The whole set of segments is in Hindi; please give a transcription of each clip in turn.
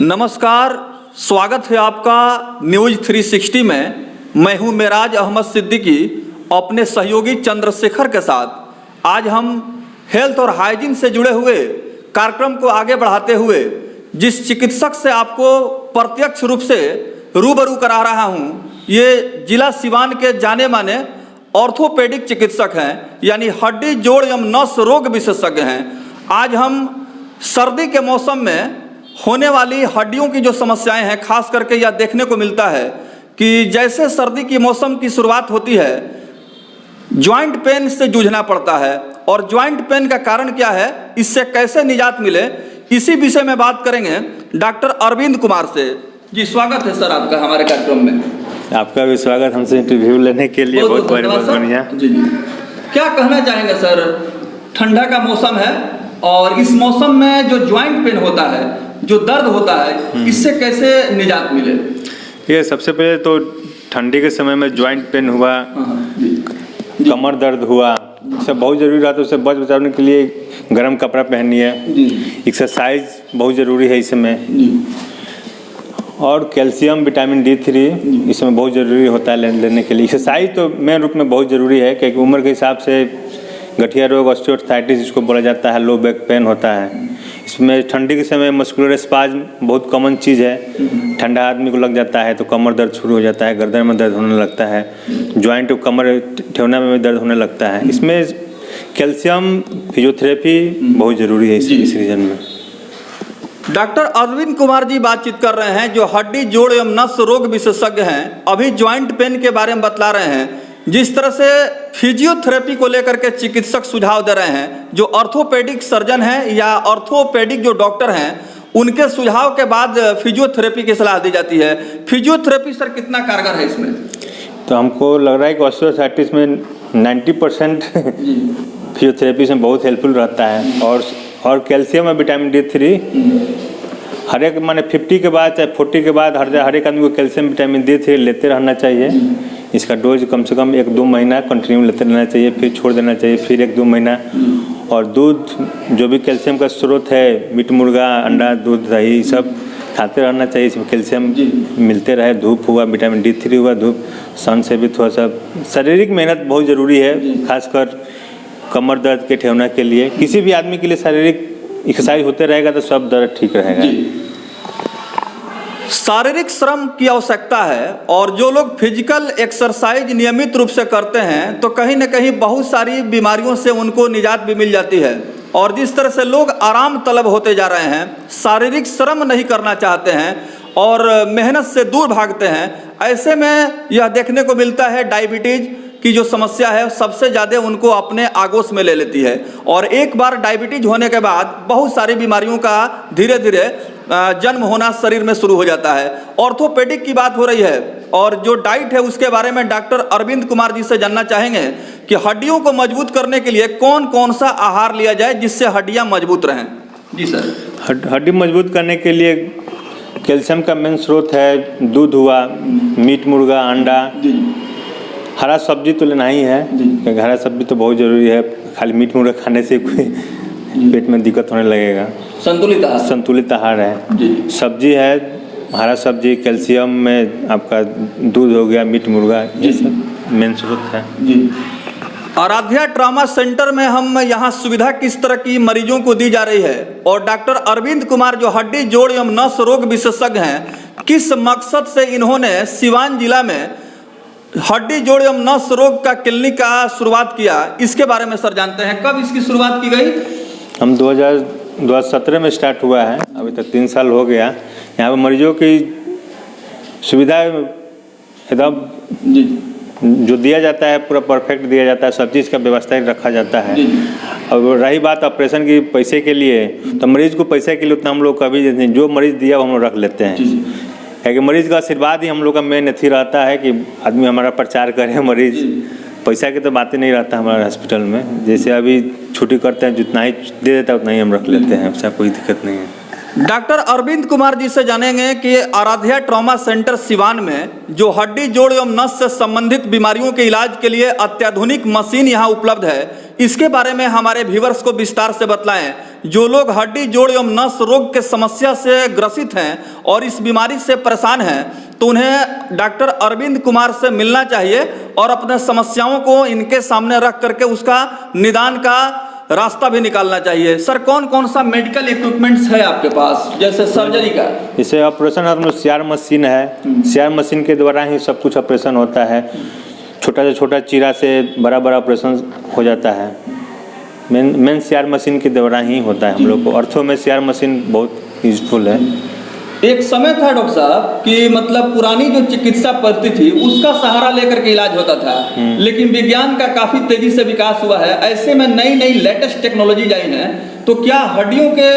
नमस्कार, स्वागत है आपका न्यूज़ 360 में। मैं हूं मेराज अहमद सिद्दीकी अपने सहयोगी चंद्रशेखर के साथ। आज हम हेल्थ और हाइजीन से जुड़े हुए कार्यक्रम को आगे बढ़ाते हुए जिस चिकित्सक से आपको प्रत्यक्ष रूप से रूबरू करा रहा हूं, ये जिला सिवान के जाने माने ऑर्थोपेडिक चिकित्सक हैं, यानी हड्डी जोड़ एवं नस रोग विशेषज्ञ हैं। आज हम सर्दी के मौसम में होने वाली हड्डियों की जो समस्याएं हैं, खास करके यह देखने को मिलता है कि जैसे सर्दी की मौसम की शुरुआत होती है, जॉइंट पेन से जूझना पड़ता है। और जॉइंट पेन का कारण क्या है, इससे कैसे निजात मिले, इसी विषय में बात करेंगे डॉक्टर अरविंद कुमार से। जी, स्वागत है सर आपका हमारे कार्यक्रम में। आपका भी स्वागत, हमसे इंटरव्यू लेने के लिए बहुत बढ़िया। जी, क्या कहना चाहेंगे सर, ठंडा का मौसम है और इस मौसम में जो जॉइंट पेन होता है, जो दर्द होता है, इससे कैसे निजात मिले? ये सबसे पहले तो ठंडी के समय में जॉइंट पेन हुआ, कमर दर्द हुआ, सब बहुत ज़रूरी रहा। तो उससे बचाने के लिए गर्म कपड़ा पहनिए, एक्सरसाइज बहुत ज़रूरी है इसमें, और कैल्शियम विटामिन D3 इसमें बहुत ज़रूरी होता है लेने के लिए। एक्सरसाइज तो मेन रूप में बहुत ज़रूरी है, क्योंकि उम्र के हिसाब से गठिया रोग, ऑस्टियोआर्थराइटिस जिसको बोला जाता है, लो बैक पेन होता है। इसमें ठंडी के समय मस्कुलर स्पाज्म बहुत कॉमन चीज़ है। ठंडा आदमी को लग जाता है तो कमर दर्द शुरू हो जाता है, गर्दन में दर्द होने लगता है, जॉइंट कमर ठेवना में दर्द होने लगता है। इसमें कैल्शियम फिजियोथेरेपी बहुत ज़रूरी है इस रीजन में। डॉक्टर अरविंद कुमार जी बातचीत कर रहे हैं, जो हड्डी जोड़ एवं नस रोग विशेषज्ञ हैं। अभी जॉइंट पेन के बारे में बतला रहे हैं। जिस तरह से फिजियोथेरेपी को लेकर के चिकित्सक सुझाव दे रहे हैं, जो ऑर्थोपेडिक सर्जन हैं या ऑर्थोपेडिक जो डॉक्टर हैं, उनके सुझाव के बाद फिजियोथेरेपी की सलाह दी जाती है। फिजियोथेरेपी सर कितना कारगर है इसमें? तो हमको लग रहा है कि ऑस्टियोआर्थराइटिस में 90% फिजियोथेरेपी से बहुत हेल्पफुल रहता है। और कैल्शियम और विटामिन D3 हर एक माने 50 के बाद चाहे 40 के बाद हर एक आदमी को कैल्शियम विटामिन D3 लेते रहना चाहिए। इसका डोज कम से कम 1-2 महीना कंटिन्यू लेते रहना चाहिए, फिर छोड़ देना चाहिए, फिर 1-2 महीना। और दूध, जो भी कैल्शियम का स्रोत है, मीट, मुर्गा, अंडा, दूध, दही, सब खाते रहना चाहिए। इसमें कैल्शियम मिलते रहे। धूप हुआ, विटामिन D3 हुआ, धूप, सन से भी थोड़ा सा शारीरिक मेहनत बहुत ज़रूरी है, खासकर कमर दर्द के ठेवना के लिए। किसी भी आदमी के लिए शारीरिक एक्सरसाइज होते रहेगा तो सब दर्द ठीक रहेगा। शारीरिक श्रम की आवश्यकता है, और जो लोग फिजिकल एक्सरसाइज नियमित रूप से करते हैं तो कहीं न कहीं बहुत सारी बीमारियों से उनको निजात भी मिल जाती है। और जिस तरह से लोग आराम तलब होते जा रहे हैं, शारीरिक श्रम नहीं करना चाहते हैं और मेहनत से दूर भागते हैं, ऐसे में यह देखने को मिलता है डायबिटीज़ की जो समस्या है सबसे ज़्यादा उनको अपने आगोश में ले लेती है। और एक बार डायबिटीज होने के बाद बहुत सारी बीमारियों का धीरे धीरे जन्म होना शरीर में शुरू हो जाता है। ऑर्थोपेडिक की बात हो रही है, और जो डाइट है उसके बारे में डॉक्टर अरविंद कुमार जी से जानना चाहेंगे कि हड्डियों को मजबूत करने के लिए कौन कौन सा आहार लिया जाए जिससे हड्डियाँ मजबूत रहें। जी सर। हड्डी मजबूत करने के लिए कैल्शियम का मेन स्रोत है दूध हुआ, मीट, मुर्गा, अंडा, हरा सब्जी तो लेना ही है, क्योंकि हरा सब्जी तो बहुत ज़रूरी है। खाली मीट मुर्गा खाने से कोई पेट में दिक्कत होने लगेगा। संतुलित आहार है, सब्जी है, हरा सब्जी, कैल्शियम में आपका दूध हो गया, मीट, मुर्गा, ये सब मेन स्रोत है। आराध्या ट्रॉमा सेंटर में हम यहाँ सुविधा किस तरह की मरीजों को दी जा रही है, और डॉक्टर अरविंद कुमार जो हड्डी जोड़ एवं नस रोग विशेषज्ञ हैं, किस मकसद से इन्होंने सिवान जिला में हड्डी जोड़ एवं नस रोग का क्लिनिक का शुरुआत किया, इसके बारे में सर जानते हैं। कब इसकी शुरुआत की गई? हम 2017 में स्टार्ट हुआ है, अभी तक 3 साल हो गया। यहाँ पर मरीजों की सुविधा एकदम जो दिया जाता है पूरा परफेक्ट दिया जाता है, सब चीज़ का व्यवस्था रखा जाता है। और रही बात ऑपरेशन की पैसे के लिए, तो मरीज को पैसे के लिए उतना हम लोग कभी नहीं, जो मरीज दिया वो हम लोग रख लेते हैं, क्योंकि मरीज का आशीर्वाद ही हम लोग का मेन अथी रहता है कि आदमी हमारा प्रचार करे। मरीज पैसा की तो बात ही नहीं रहता हमारे हॉस्पिटल में। जैसे अभी छुट्टी करते हैं, जितना ही दे देता है उतना ही हम रख लेते हैं, उसका कोई दिक्कत नहीं है। डॉक्टर अरविंद कुमार जी से जानेंगे कि आराध्या ट्रॉमा सेंटर सिवान में जो हड्डी जोड़ एवं नस से संबंधित बीमारियों के इलाज के लिए अत्याधुनिक मशीन यहाँ उपलब्ध है, इसके बारे में हमारे व्यूअर्स को विस्तार से बतलाएं। जो लोग हड्डी जोड़ एवं नस रोग के समस्या से ग्रसित हैं और इस बीमारी से परेशान हैं, तो उन्हें डॉक्टर अरविंद कुमार से मिलना चाहिए और अपने समस्याओं को इनके सामने रख करके उसका निदान का रास्ता भी निकालना चाहिए। सर, कौन कौन सा मेडिकल इक्विपमेंट्स है आपके पास, जैसे सर्जरी का? जैसे ऑपरेशन सीआर मशीन है, सीआर मशीन के द्वारा ही सब कुछ ऑपरेशन होता है। छोटा से छोटा चीरा से बड़ा बड़ा ऑपरेशन हो जाता है। मेन सीआर मशीन के द्वारा ही होता है हम लोग को। ऑर्थो में सीआर मशीन बहुत यूजफुल है। एक समय था डॉक्टर साहब कि मतलब पुरानी जो चिकित्सा पद्धति थी उसका सहारा लेकर के इलाज होता था, लेकिन विज्ञान का काफी तेजी से विकास हुआ है। ऐसे में नई नई लेटेस्ट टेक्नोलॉजी आई है, तो क्या हड्डियों के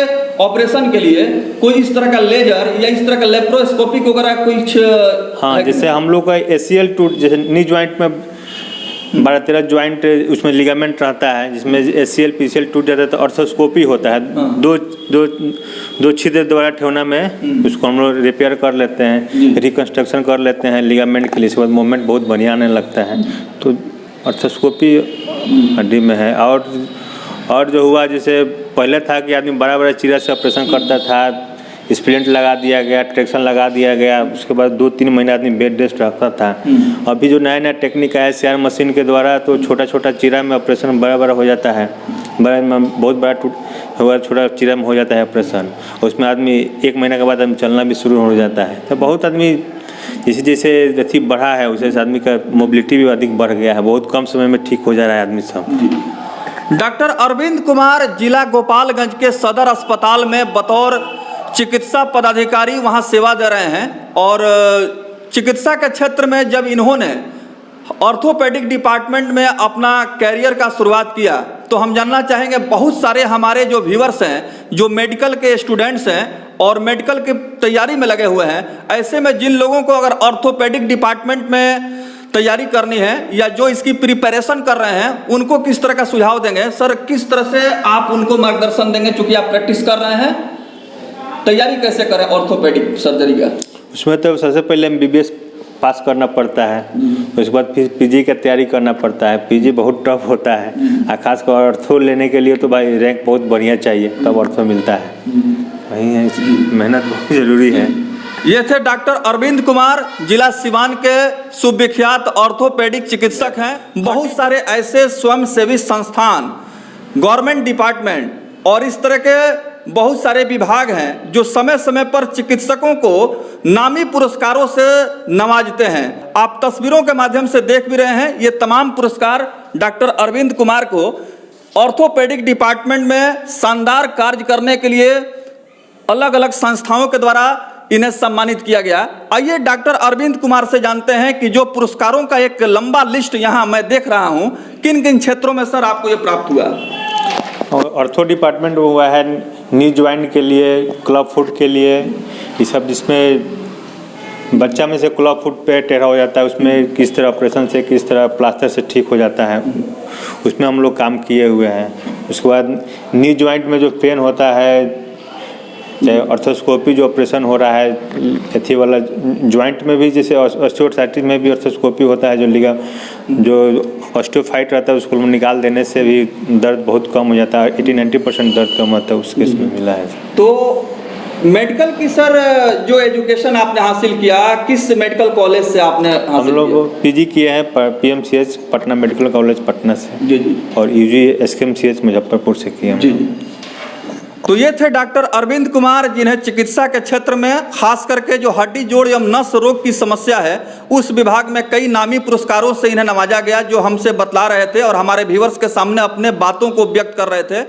ऑपरेशन के लिए कोई इस तरह का लेजर या इस तरह का लेप्रोस्कोपिक वगैरह कुछ? हाँ, जैसे हम लोग का ACL टूट, जैसे नी ज्वाइंट में 12-13 ज्वाइंट उसमें लिगामेंट रहता है, जिसमें ACL PCL टूट जाता है तो ऑर्थोस्कोपी होता है। दो छिद्र द्वारा ठेवना में उसको हम लोग रिपेयर कर लेते हैं, रिकन्स्ट्रक्शन कर लेते हैं लिगामेंट के लिए। इसके बाद मूवमेंट बहुत बढ़िया आने लगता है, तो ऑर्थोस्कोपी हड्डी में है। और जो हुआ, जैसे पहले था कि आदमी बड़ा बड़ा चीरा से ऑपरेशन करता था, स्प्लिंट लगा दिया गया, ट्रैक्शन लगा दिया गया, उसके बाद 2-3 महीने आदमी बेड रेस्ट रखता था। अभी जो नया नया टेक्निक आया सीआर मशीन के द्वारा, तो छोटा छोटा चीरा में ऑपरेशन बड़ा बड़ा हो जाता है। बहुत बड़ा हुआ छोटा चीरा में हो जाता है ऑपरेशन। उसमें आदमी 1 महीने के बाद आदमी चलना भी शुरू हो जाता है। तो बहुत आदमी जैसे जैसे अति बढ़ा है वैसे आदमी का मोबिलिटी भी अधिक बढ़ गया है। बहुत कम समय में ठीक हो जा रहा है आदमी सब। डॉक्टर अरविंद कुमार जिला गोपालगंज के सदर अस्पताल में बतौर चिकित्सा पदाधिकारी वहां सेवा दे रहे हैं, और चिकित्सा के क्षेत्र में जब इन्होंने ऑर्थोपेडिक डिपार्टमेंट में अपना कैरियर का शुरुआत किया, तो हम जानना चाहेंगे, बहुत सारे हमारे जो व्यूअर्स हैं, जो मेडिकल के स्टूडेंट्स हैं और मेडिकल की तैयारी में लगे हुए हैं, ऐसे में जिन लोगों को अगर ऑर्थोपेडिक डिपार्टमेंट में तैयारी करनी है या जो इसकी प्रिपरेशन कर रहे हैं, उनको किस तरह का सुझाव देंगे? सर, किस तरह से आप उनको मार्गदर्शन देंगे, चूँकि आप प्रैक्टिस कर रहे हैं? तैयारी कैसे करें ऑर्थोपेडिक सर्जरी का? उसमें तो सबसे पहले MBBS पास करना पड़ता है, उसके बाद फिर PG का तैयारी करना पड़ता है। PG बहुत टफ होता है, और खासकर ऑर्थो लेने के लिए तो भाई रैंक बहुत बढ़िया चाहिए, तब ऑर्थो मिलता है। वही है, मेहनत बहुत ज़रूरी है। ये थे डॉक्टर अरविंद कुमार, जिला सिवान के सुविख्यात ऑर्थोपेडिक चिकित्सक हैं। बहुत सारे ऐसे स्वयंसेवी संस्थान, गवर्नमेंट डिपार्टमेंट और इस तरह के बहुत सारे विभाग हैं जो समय समय पर चिकित्सकों को नामी पुरस्कारों से नवाजते हैं। आप तस्वीरों के माध्यम से देख भी रहे हैं, ये तमाम पुरस्कार डॉक्टर अरविंद कुमार को ऑर्थोपेडिक डिपार्टमेंट में शानदार कार्य करने के लिए अलग अलग संस्थाओं के द्वारा इन्हें सम्मानित किया गया। आइए डॉक्टर अरविंद कुमार से जानते हैं कि जो पुरस्कारों का एक लंबा लिस्ट यहाँ मैं देख रहा हूँ, किन किन क्षेत्रों में सर आपको ये प्राप्त हुआ? ऑर्थो डिपार्टमेंट हुआ है नी ज्वाइंट के लिए, क्लब फुट के लिए, ये सब, जिसमें बच्चा में से क्लब फुट पे टेढ़ा हो जाता है, उसमें किस तरह ऑपरेशन से, किस तरह प्लास्टर से ठीक हो जाता है, उसमें हम लोग काम किए हुए हैं। उसके बाद नी ज्वाइंट में जो पेन होता है, चाहे ऑर्थोस्कोपी जो ऑपरेशन हो रहा है, एथी वाला ज्वाइंट में भी, जैसे ऑस्टियोआर्थराइटिस में भी ऑर्थोस्कोपी होता है, जो ऑस्टियोफाइट रहता है उसको निकाल देने से भी दर्द बहुत कम हो जाता है। 80-90% दर्द कम होता है, उसके इसमें मिला है। तो मेडिकल की सर जो एजुकेशन आपने हासिल किया, किस मेडिकल कॉलेज से आपने हासिल हम लोग PG किए हैं PMCH Patna medical college Patna से जी, और UG SKMCH मुजफ्फरपुर से किए हैं जी। तो ये थे डॉक्टर अरविंद कुमार, जिन्हें चिकित्सा के क्षेत्र में खास करके जो हड्डी जोड़ एवं नस रोग की समस्या है, उस विभाग में कई नामी पुरस्कारों से इन्हें नवाजा गया, जो हमसे बतला रहे थे और हमारे व्यूअर्स के सामने अपने बातों को व्यक्त कर रहे थे।